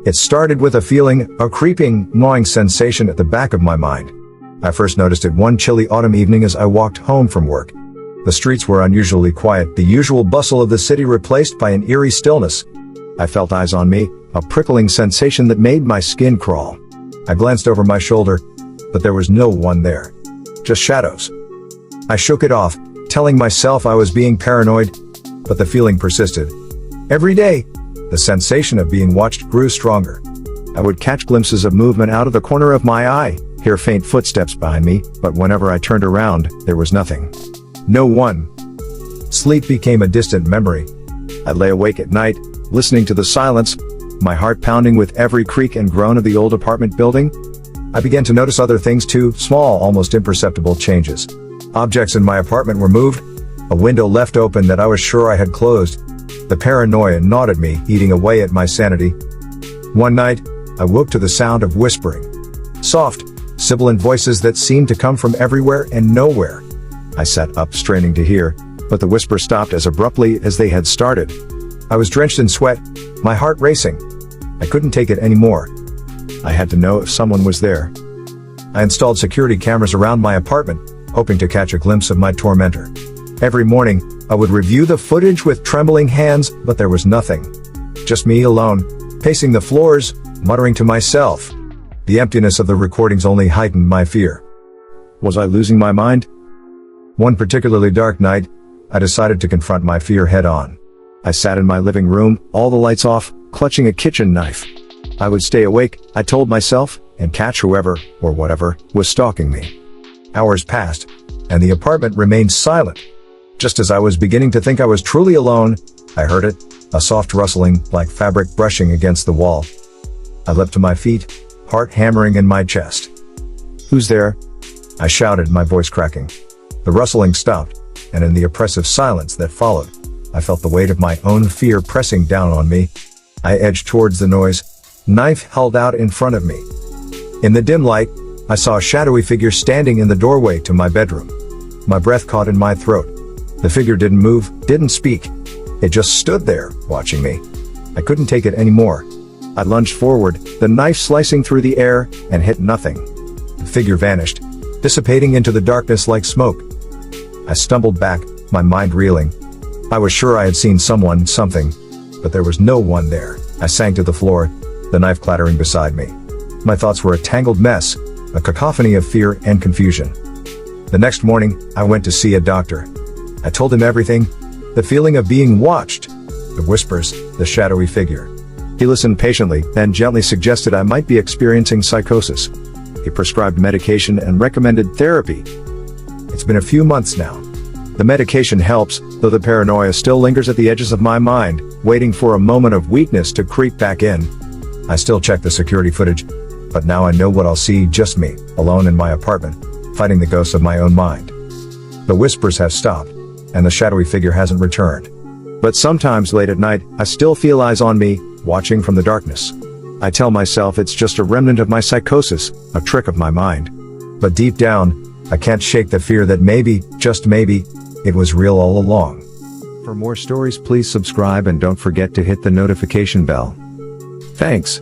It started with a feeling, a creeping, gnawing sensation at the back of my mind. I first noticed it one chilly autumn evening as I walked home from work. The streets were unusually quiet, the usual bustle of the city replaced by an eerie stillness. I felt eyes on me, a prickling sensation that made my skin crawl. I glanced over my shoulder, but there was no one there. Just shadows. I shook it off, telling myself I was being paranoid, but the feeling persisted. Every day, the sensation of being watched grew stronger. I would catch glimpses of movement out of the corner of my eye, hear faint footsteps behind me, but whenever I turned around, there was nothing. No one. Sleep became a distant memory. I lay awake at night, listening to the silence, my heart pounding with every creak and groan of the old apartment building. I began to notice other things too, small, almost imperceptible changes. Objects in my apartment were moved, a window left open that I was sure I had closed. The paranoia gnawed at me, eating away at my sanity. One night, I woke to the sound of whispering. Soft, sibilant voices that seemed to come from everywhere and nowhere. I sat up, straining to hear, but the whisper stopped as abruptly as they had started. I was drenched in sweat, my heart racing. I couldn't take it anymore. I had to know if someone was there. I installed security cameras around my apartment, hoping to catch a glimpse of my tormentor. Every morning, I would review the footage with trembling hands, but there was nothing. Just me alone, pacing the floors, muttering to myself. The emptiness of the recordings only heightened my fear. Was I losing my mind? One particularly dark night, I decided to confront my fear head-on. I sat in my living room, all the lights off, clutching a kitchen knife. I would stay awake, I told myself, and catch whoever, or whatever, was stalking me. Hours passed, and the apartment remained silent. Just as I was beginning to think I was truly alone, I heard it, a soft rustling, like fabric brushing against the wall. I leapt to my feet, heart hammering in my chest. "Who's there?" I shouted, my voice cracking. The rustling stopped, and in the oppressive silence that followed, I felt the weight of my own fear pressing down on me. I edged towards the noise, knife held out in front of me. In the dim light, I saw a shadowy figure standing in the doorway to my bedroom. My breath caught in my throat. The figure didn't move, didn't speak. It just stood there, watching me. I couldn't take it anymore. I lunged forward, the knife slicing through the air, and hit nothing. The figure vanished, dissipating into the darkness like smoke. I stumbled back, my mind reeling. I was sure I had seen someone, something, but there was no one there. I sank to the floor, the knife clattering beside me. My thoughts were a tangled mess, a cacophony of fear and confusion. The next morning, I went to see a doctor. I told him everything, the feeling of being watched, the whispers, the shadowy figure. He listened patiently, then gently suggested I might be experiencing psychosis. He prescribed medication and recommended therapy. It's been a few months now. The medication helps, though the paranoia still lingers at the edges of my mind, waiting for a moment of weakness to creep back in. I still check the security footage, but now I know what I'll see, just me, alone in my apartment, fighting the ghosts of my own mind. The whispers have stopped, and the shadowy figure hasn't returned. But sometimes late at night, I still feel eyes on me, watching from the darkness. I tell myself it's just a remnant of my psychosis, a trick of my mind. But deep down, I can't shake the fear that maybe, just maybe, it was real all along. For more stories, please subscribe and don't forget to hit the notification bell. Thanks.